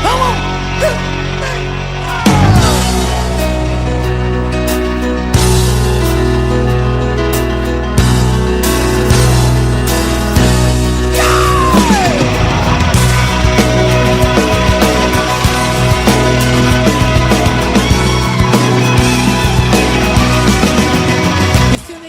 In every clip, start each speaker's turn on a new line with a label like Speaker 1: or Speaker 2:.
Speaker 1: Come on.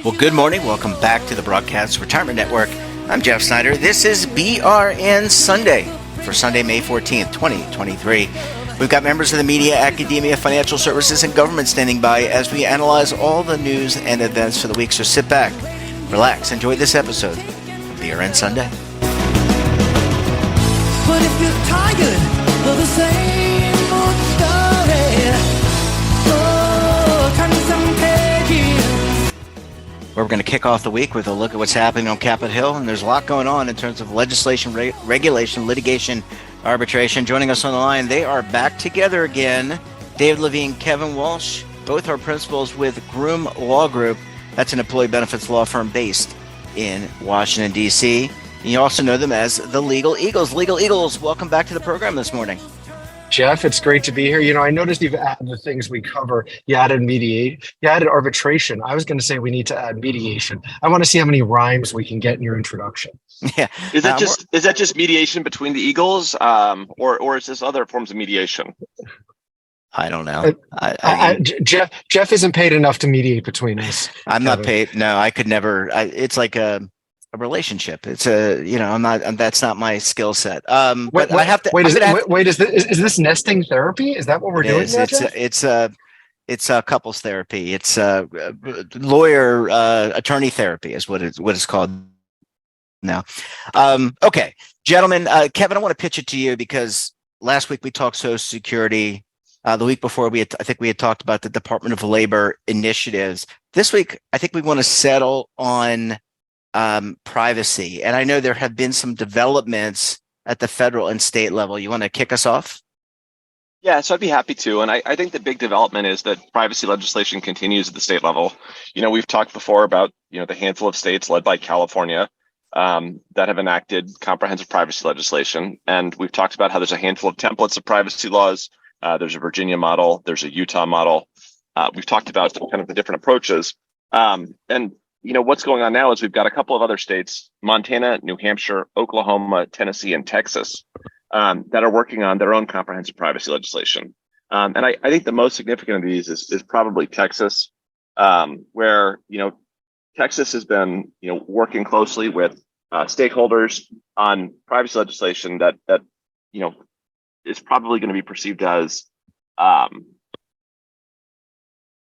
Speaker 2: Well, good morning. Welcome back to the Broadcast Retirement Network. I'm Jeff Snyder. This is BRN Sunday for Sunday, May 14th, 2023. We've got members of the media, academia, financial services, and government standing by as we analyze all the news and events for the week. So sit back, relax, enjoy this episode of BRN Sunday.
Speaker 1: But if you're tired of the same old story, turn some pages.
Speaker 2: We're going to kick off the week with a look at what's happening on Capitol Hill, and there's a lot going on in terms of legislation, regulation, litigation, arbitration. Joining us on the line, they are back together again. David Levine, Kevin Walsh, both are principals with Groom Law Group. That's an employee benefits law firm based in Washington, D.C. And you also know them as the Legal Eagles. Legal Eagles, welcome back to the program this morning.
Speaker 3: Jeff, it's great to be here. You know, I noticed you've added the things we cover. You added arbitration. I was going to say we need to add mediation. I want to see how many rhymes we can get in your introduction.
Speaker 2: Yeah.
Speaker 4: Is that just mediation between the Eagles, or is this other forms of mediation?
Speaker 2: I don't know.
Speaker 3: Jeff isn't paid enough to mediate between us.
Speaker 2: I'm not paid. No, I could never. It's like a relationship. It's I'm not. That's not my skill set. But I have to.
Speaker 3: Is this nesting therapy? Is that what we're doing?
Speaker 2: It's a couples therapy. It's lawyer attorney therapy is what it's called now. Okay, gentlemen. Kevin, I want to pitch it to you because last week we talked Social Security. The week before I think we had talked about the Department of Labor initiatives. This week, I think we want to settle on privacy. And I know there have been some developments at the federal and state level. You want to kick us off?
Speaker 4: Yeah, so I'd be happy to. And I think the big development is that privacy legislation continues at the state level. You know, we've talked before about, the handful of states led by California that have enacted comprehensive privacy legislation. And we've talked about how there's a handful of templates of privacy laws. There's a Virginia model. There's a Utah model. We've talked about kind of the different approaches. And what's going on now is we've got a couple of other states, Montana, New Hampshire, Oklahoma, Tennessee, and Texas, that are working on their own comprehensive privacy legislation. And I think the most significant of these is probably Texas, where, Texas has been, working closely with stakeholders on privacy legislation that is probably going to be perceived as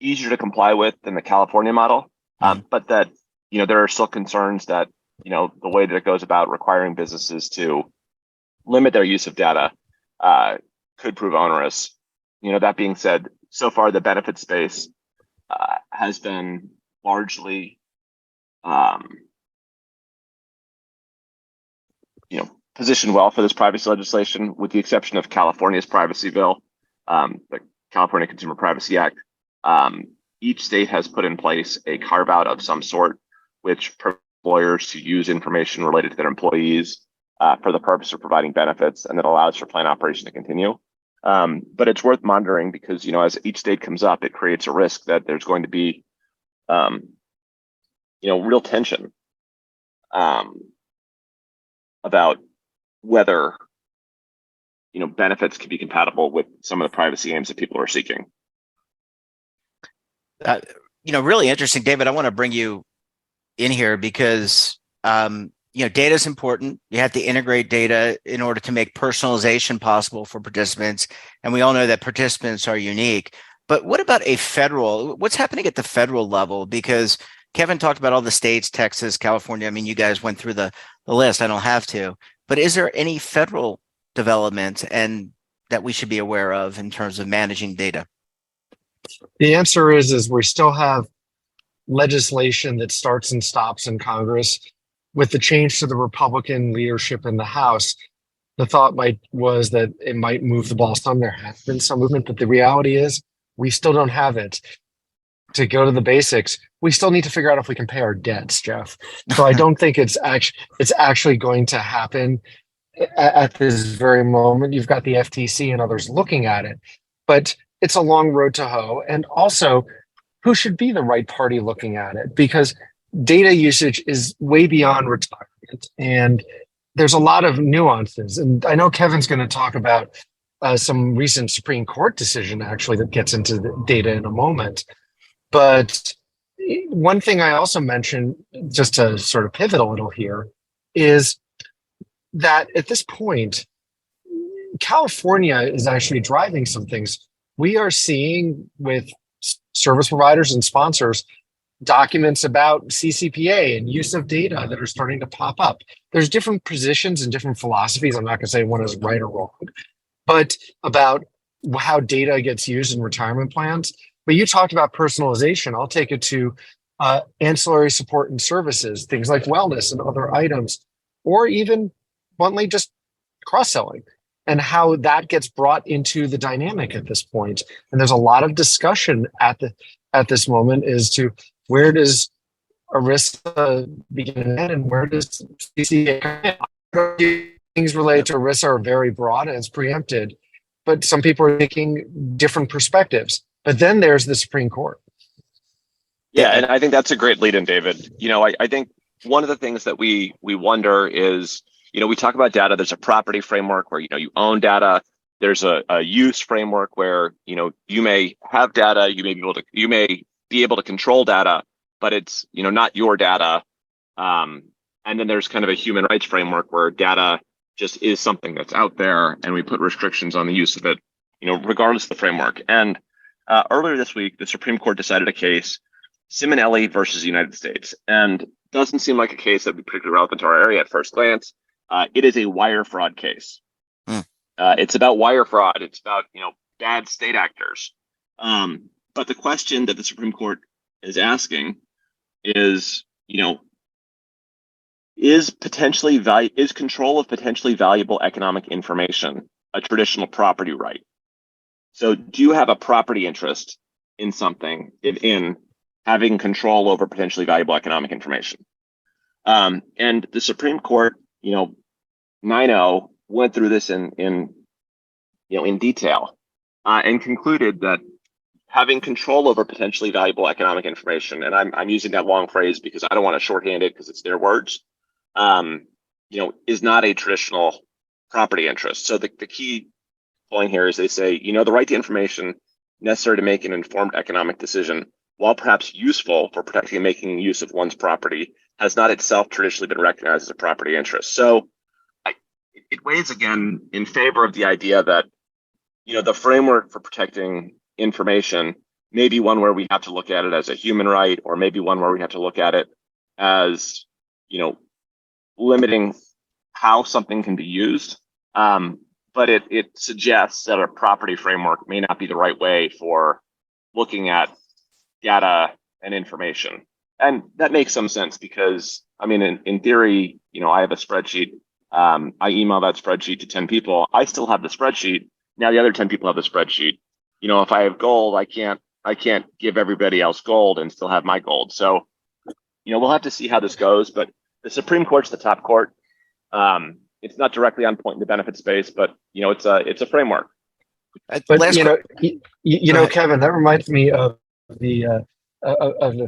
Speaker 4: easier to comply with than the California model. But that, there are still concerns that, the way that it goes about requiring businesses to limit their use of data could prove onerous. That being said, so far the benefit space has been largely, positioned well for this privacy legislation, with the exception of California's privacy bill, the California Consumer Privacy Act. Each state has put in place a carve-out of some sort, which permits employers to use information related to their employees for the purpose of providing benefits, and that allows for plan operation to continue. But it's worth monitoring because, as each state comes up, it creates a risk that there's going to be, real tension about whether, benefits can be compatible with some of the privacy aims that people are seeking.
Speaker 2: Really interesting, David. I want to bring you in here because, data is important. You have to integrate data in order to make personalization possible for participants. And we all know that participants are unique. But what about what's happening at the federal level? Because Kevin talked about all the states, Texas, California. I mean, you guys went through the list. I don't have to. But is there any federal development and that we should be aware of in terms of managing data?
Speaker 3: The answer is we still have legislation that starts and stops in Congress. With the change to the Republican leadership in the House, the thought was that it might move the ball some. There has been some movement, but the reality is we still don't have it. To go to the basics, we still need to figure out if we can pay our debts, Jeff. So I don't think it's actually going to happen at this very moment. You've got the FTC and others looking at it, but it's a long road to hoe. And also, who should be the right party looking at it? Because data usage is way beyond retirement, and there's a lot of nuances. And I know Kevin's going to talk about some recent Supreme Court decision, actually, that gets into the data in a moment. But one thing I also mentioned, just to sort of pivot a little here, is that at this point, California is actually driving some things. We are seeing with service providers and sponsors documents about CCPA and use of data that are starting to pop up. There's different positions and different philosophies. I'm not going to say one is right or wrong, but about how data gets used in retirement plans. But you talked about personalization. I'll take it to ancillary support and services, things like wellness and other items, or even bluntly just cross-selling, and how that gets brought into the dynamic at this point. And there's a lot of discussion at this moment as to where does ERISA begin and where does CCA come in. Things related to ERISA are very broad and it's preempted, but some people are taking different perspectives. But then there's the Supreme Court.
Speaker 4: Yeah, and I think that's a great lead in, David. I think one of the things that we wonder is, we talk about data. There's a property framework where, you own data. There's a use framework where, you may have data, you may be able to control data, but it's, not your data. And then there's kind of a human rights framework where data just is something that's out there and we put restrictions on the use of it, regardless of the framework. And earlier this week, the Supreme Court decided a case, Simonelli versus the United States, and doesn't seem like a case that would be particularly relevant to our area at first glance. It is a wire fraud case. It's about wire fraud. It's about, bad state actors. But the question that the Supreme Court is asking is, is control of potentially valuable economic information a traditional property right? So do you have a property interest in something, in having control over potentially valuable economic information? And the Supreme Court, 9-0 went through this in detail and concluded that having control over potentially valuable economic information, and I'm using that long phrase because I don't want to shorthand it because it's their words, is not a traditional property interest. So the key point here is they say, the right to information necessary to make an informed economic decision, while perhaps useful for protecting and making use of one's property, has not itself traditionally been recognized as a property interest. So it weighs again in favor of the idea that, the framework for protecting information may be one where we have to look at it as a human right, or maybe one where we have to look at it as, limiting how something can be used. But it suggests that a property framework may not be the right way for looking at data and information. And that makes some sense because, in theory, I have a spreadsheet. I email that spreadsheet to 10 people. I still have the spreadsheet. Now the other 10 people have the spreadsheet. If I have gold, I can't give everybody else gold and still have my gold. So, we'll have to see how this goes. But the Supreme Court's the top court. It's not directly on point in the benefit space, but it's a framework.
Speaker 3: But Kevin, that reminds me of the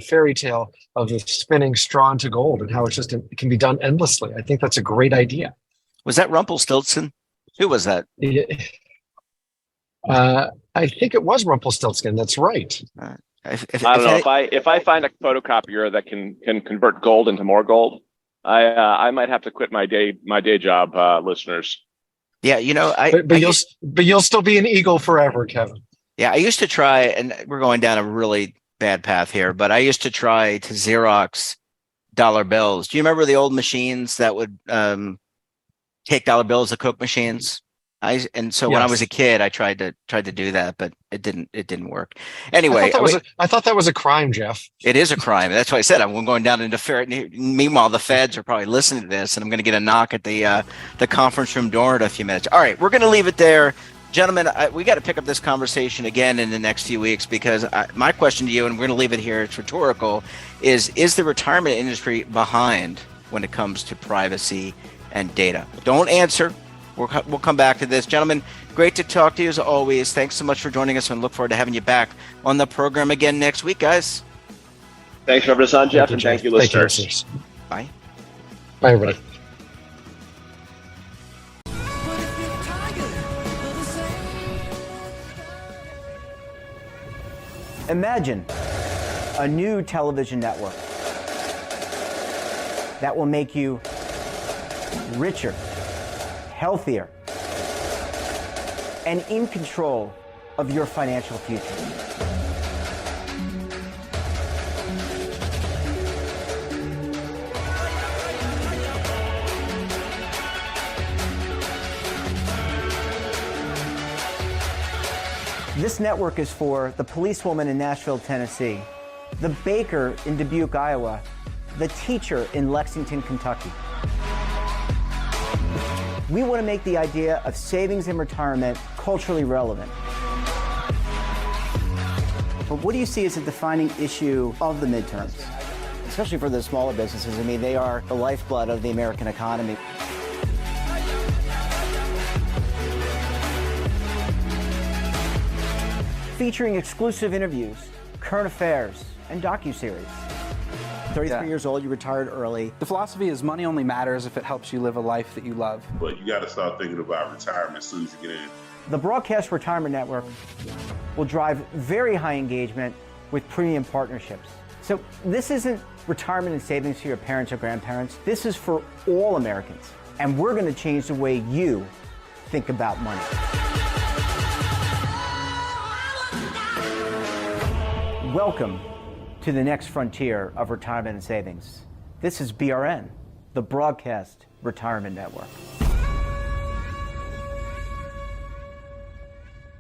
Speaker 3: fairy tale of the spinning straw into gold and how it can be done endlessly. I think that's a great idea.
Speaker 2: Was that Rumpelstiltskin? Who was that?
Speaker 3: I think it was Rumpelstiltskin. That's right.
Speaker 4: I don't know if I find a photocopier that can convert gold into more gold, I might have to quit my day job, listeners.
Speaker 2: Yeah,
Speaker 3: but you'll still be an eagle forever, Kevin.
Speaker 2: Yeah, I used to try, and we're going down a really bad path here, but I used to try to Xerox dollar bills. Do you remember the old machines that would take dollar bills, the Coke machines? When I was a kid, I tried to do that, but it didn't work. Anyway,
Speaker 3: I thought that was a crime, Jeff.
Speaker 2: It is a crime. That's why I said I'm going down into fair. Meanwhile, the feds are probably listening to this, and I'm going to get a knock at the conference room door in a few minutes. All right, we're going to leave it there, gentlemen. We got to pick up this conversation again in the next few weeks because my question to you, and we're going to leave it here. It's rhetorical. Is the retirement industry behind when it comes to privacy and data? Don't answer. We'll come back to this. Gentlemen, great to talk to you as always. Thanks so much for joining us, and look forward to having you back on the program again next week, guys.
Speaker 4: Thanks for having us on, Jeff, and thank you, listeners.
Speaker 2: Bye.
Speaker 3: Bye, everybody.
Speaker 1: But if you're tired of the same
Speaker 5: Imagine a new television network that will make you richer, healthier, and in control of your financial future. This network is for the policewoman in Nashville, Tennessee, the baker in Dubuque, Iowa, the teacher in Lexington, Kentucky. We want to make the idea of savings and retirement culturally relevant. But what do you see as a defining issue of the midterms? Especially for the smaller businesses. I mean, they are the lifeblood of the American economy. Featuring exclusive interviews, current affairs, and docuseries. 33 years old, you retired early.
Speaker 6: The philosophy is money only matters if it helps you live a life that you love.
Speaker 7: But you got to start thinking about retirement as soon as you get in.
Speaker 5: The Broadcast Retirement Network will drive very high engagement with premium partnerships. So this isn't retirement and savings for your parents or grandparents. This is for all Americans. And we're going to change the way you think about money. Welcome to the next frontier of retirement and savings. This is BRN, the Broadcast Retirement Network.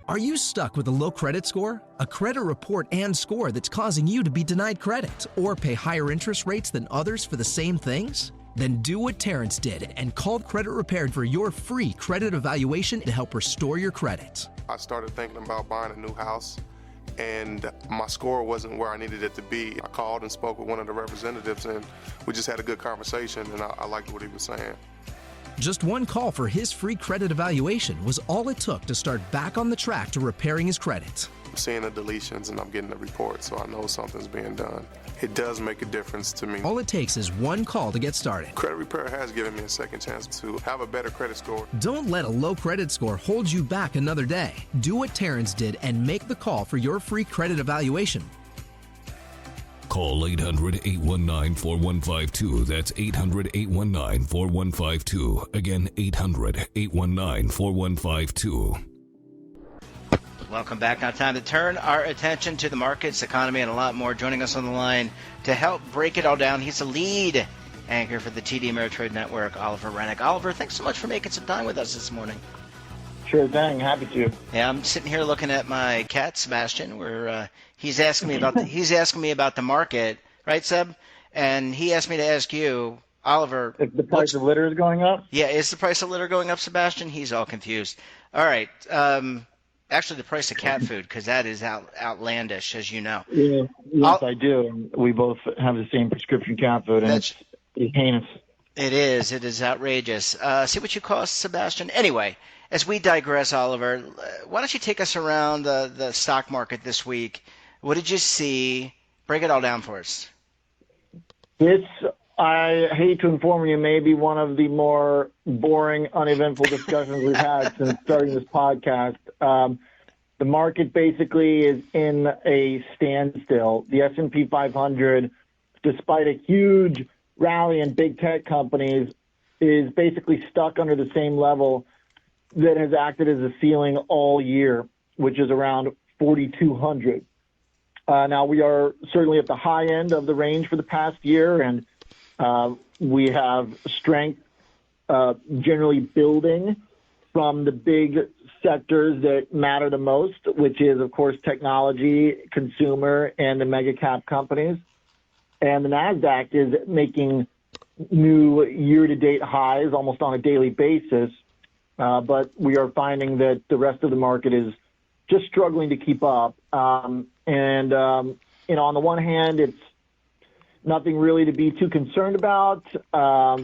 Speaker 8: Are you stuck with a low credit score? A credit report and score that's causing you to be denied credit or pay higher interest rates than others for the same things? Then do what Terrence did and call Credit Repaired for your free credit evaluation to help restore your credit.
Speaker 9: I started thinking about buying a new house, and my score wasn't where I needed it to be. I called and spoke with one of the representatives, and we just had a good conversation, and I liked what he was saying.
Speaker 8: Just one call for his free credit evaluation was all it took to start back on the track to repairing his credit.
Speaker 9: I'm seeing the deletions and I'm getting the report, so I know something's being done. It does make a difference to me.
Speaker 8: All it takes is one call to get started.
Speaker 9: Credit Repair has given me a second chance to have a better credit score.
Speaker 8: Don't let a low credit score hold you back another day. Do what Terrence did and make the call for your free credit evaluation.
Speaker 10: Call 800-819-4152. That's 800-819-4152. Again, 800-819-4152.
Speaker 2: Welcome back. Now time to turn our attention to the markets, economy, and a lot more. Joining us on the line to help break it all down, he's the lead anchor for the TD Ameritrade Network, Oliver Renick. Oliver, thanks so much for making some time with us this morning.
Speaker 11: Sure thing, happy to.
Speaker 2: Yeah, I'm sitting here looking at my cat Sebastian, where he's asking me about the market, right, Seb? And he asked me to ask you, Oliver,
Speaker 11: If the price of litter is going up?
Speaker 2: Yeah, is the price of litter going up, Sebastian? He's all confused. All right. Actually, the price of cat food, because that is outlandish, as you know.
Speaker 11: Yeah, yes, I do. We both have the same prescription cat food, and it's heinous.
Speaker 2: It is. It is outrageous. See what you cost, Sebastian? Anyway, as we digress, Oliver, why don't you take us around the stock market this week? What did you see? Break it all down for us.
Speaker 11: This, I hate to inform you, may be one of the more boring, uneventful discussions we've had since starting this podcast. The market basically is in a standstill. The S&P 500, despite a huge rally in big tech companies, is basically stuck under the same level that has acted as a ceiling all year, which is around 4,200. Now, we are certainly at the high end of the range for the past year, and we have strength generally building from the big sectors that matter the most, which is, of course, technology, consumer, and the mega cap companies. And the NASDAQ is making new year-to-date highs almost on a daily basis. But we are finding that the rest of the market is just struggling to keep up. On the one hand, it's nothing really to be too concerned about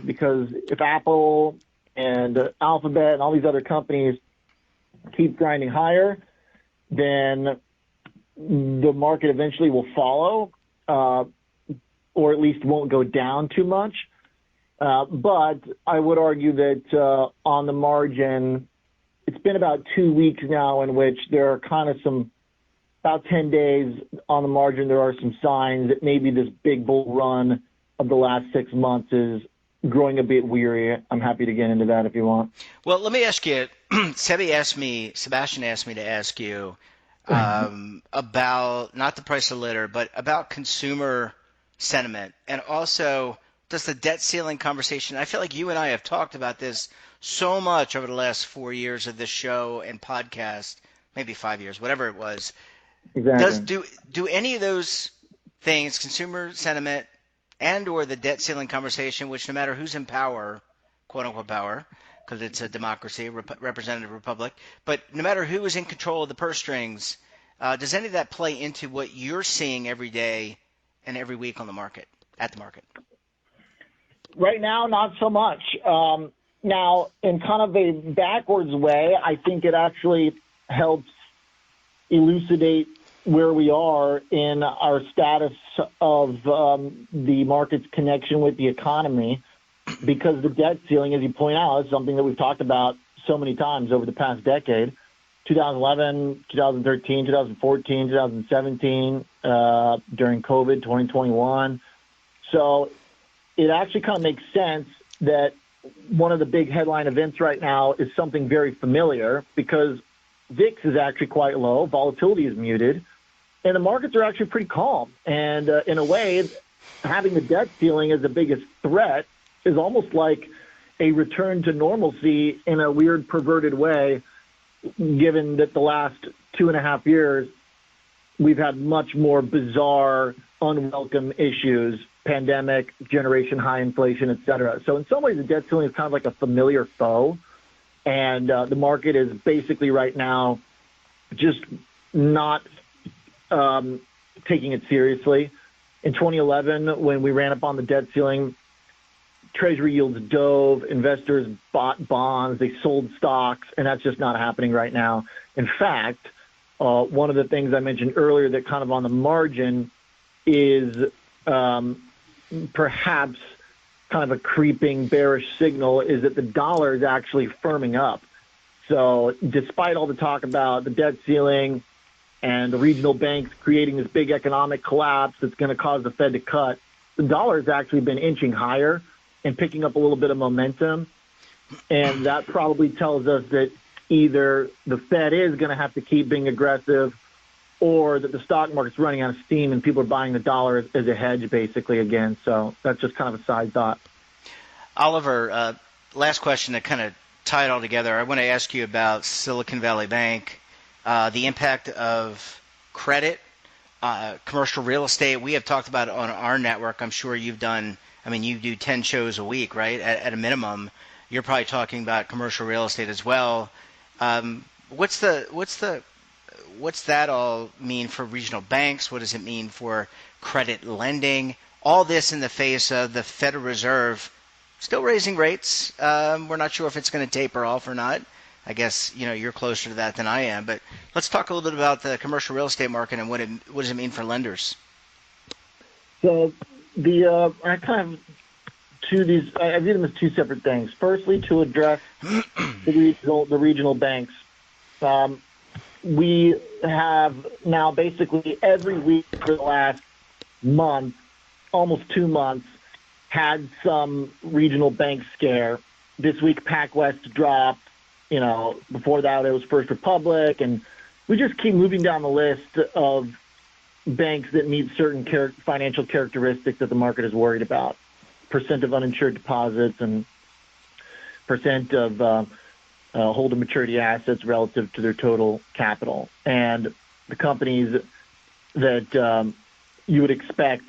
Speaker 11: because if Apple and Alphabet and all these other companies keep grinding higher, then the market eventually will follow, or at least won't go down too much. But I would argue that on the margin, it's been about 2 weeks now in which there are kind of about 10 days on the margin, there are some signs that maybe this big bull run of the last 6 months is growing a bit weary. I'm happy to get into that if you want.
Speaker 2: Well, let me ask you, Sebastian asked me to ask you about not the price of litter, but about consumer sentiment. And also, does the debt ceiling conversation, I feel like you and I have talked about this so much over the last 4 years of this show and podcast, maybe 5 years, whatever it was.
Speaker 11: Exactly.
Speaker 2: Do any of those things, consumer sentiment and or the debt ceiling conversation, which no matter who's in power, quote unquote power, because it's a democracy, representative republic, but no matter who is in control of the purse strings, does any of that play into what you're seeing every day and every week on the market, at the market?
Speaker 11: Right now, not so much. Now, in kind of a backwards way, I think it actually helps elucidate where we are in our status of the market's connection with the economy, because the debt ceiling, as you point out, is something that we've talked about so many times over the past decade. 2011, 2013, 2014, 2017, during COVID, 2021. So it actually kind of makes sense that one of the big headline events right now is something very familiar, because VIX is actually quite low, volatility is muted, and the markets are actually pretty calm. And in a way, having the debt ceiling as the biggest threat is almost like a return to normalcy in a weird, perverted way, given that the last 2.5 years we've had much more bizarre, unwelcome issues, pandemic, generation high inflation, et cetera. So in some ways, the debt ceiling is kind of like a familiar foe. And the market is basically right now just not taking it seriously. In 2011, when we ran up on the debt ceiling, Treasury yields dove, investors bought bonds, they sold stocks, and that's just not happening right now. In fact, one of the things I mentioned earlier that kind of on the margin is perhaps kind of a creeping bearish signal is that the dollar is actually firming up. So despite all the talk about the debt ceiling and the regional banks creating this big economic collapse that's going to cause the Fed to cut, the dollar has actually been inching higher and picking up a little bit of momentum. And that probably tells us that either the Fed is going to have to keep being aggressive, or that the stock market's running out of steam and people are buying the dollar as a hedge basically again. So that's just kind of a side thought.
Speaker 2: Oliver, last question to kind of tie it all together. I want to ask you about Silicon Valley Bank, the impact of credit, commercial real estate. We have talked about it on our network. I'm sure you've done, I mean, you do 10 shows a week, right? At a minimum, you're probably talking about commercial real estate as well. What's that all mean for regional banks? What does it mean for credit lending? All this in the face of the Federal Reserve still raising rates. We're not sure if it's going to taper off or not. I guess you're closer to that than I am. But let's talk a little bit about the commercial real estate market and what does it mean for lenders?
Speaker 11: So I kind of I view them as two separate things. Firstly, to address the regional banks. We have now basically every week for the last month, almost 2 months, had some regional bank scare. This week, PacWest dropped. Before that, it was First Republic. And we just keep moving down the list of banks that meet certain financial characteristics that the market is worried about. Percent of uninsured deposits and percent of hold to maturity assets relative to their total capital. And the companies that you would expect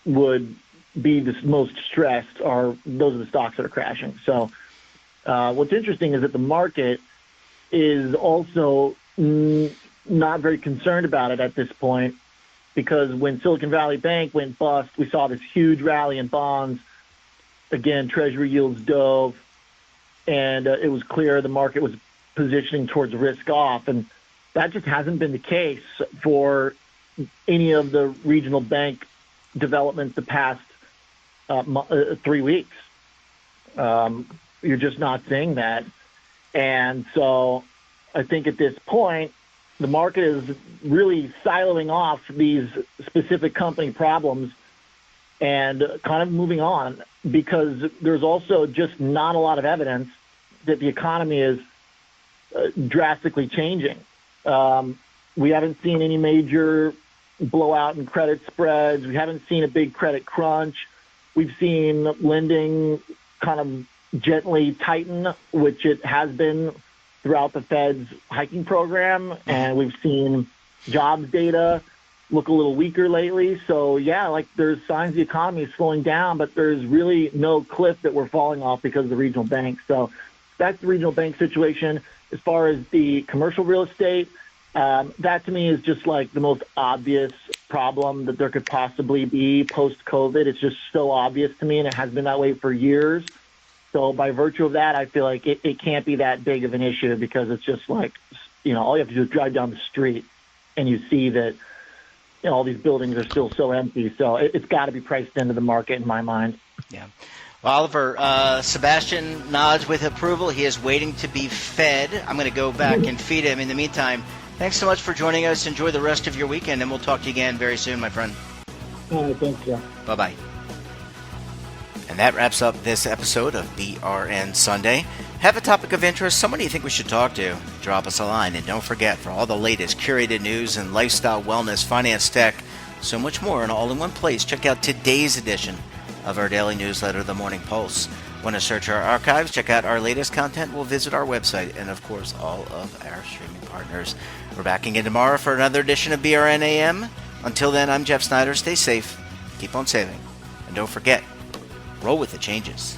Speaker 11: would be the most stressed those are the stocks that are crashing. So what's interesting is that the market is also not very concerned about it at this point, because when Silicon Valley Bank went bust, we saw this huge rally in bonds. Again, Treasury yields dove. and it was clear the market was positioning towards risk off, and that just hasn't been the case for any of the regional bank developments the past 3 weeks. You're just not seeing that. And so I think at this point, the market is really siloing off these specific company problems and kind of moving on, because there's also just not a lot of evidence that the economy is drastically changing. We haven't seen any major blowout in credit spreads. We haven't seen a big credit crunch. We've seen lending kind of gently tighten, which it has been throughout the Fed's hiking program, and we've seen jobs data look a little weaker lately. So yeah, like there's signs the economy is slowing down, but there's really no cliff that we're falling off because of the regional banks. So that's the regional bank situation. As far as the commercial real estate, that to me is just like the most obvious problem that there could possibly be post-COVID. It's just so obvious to me, and it has been that way for years. So by virtue of that, I feel like it can't be that big of an issue, because it's just like, all you have to do is drive down the street and you see that, all these buildings are still so empty. So it's got to be priced into the market in my mind.
Speaker 2: Yeah. Well, Oliver, Sebastian nods with approval. He is waiting to be fed. I'm going to go back and feed him. In the meantime, thanks so much for joining us. Enjoy the rest of your weekend, and we'll talk to you again very soon, my friend.
Speaker 11: Thanks, yeah.
Speaker 2: Bye-bye. And that wraps up this episode of BRN Sunday. Have a topic of interest, someone you think we should talk to? Drop us a line. And don't forget, for all the latest curated news and lifestyle, wellness, finance, tech, so much more, and all in one place, check out today's edition of our daily newsletter, The Morning Pulse. Want to search our archives, check out our latest content, we'll visit our website, and of course, all of our streaming partners. We're back again tomorrow for another edition of BRN AM. Until then, I'm Jeff Snyder. Stay safe, keep on saving, and don't forget, roll with the changes.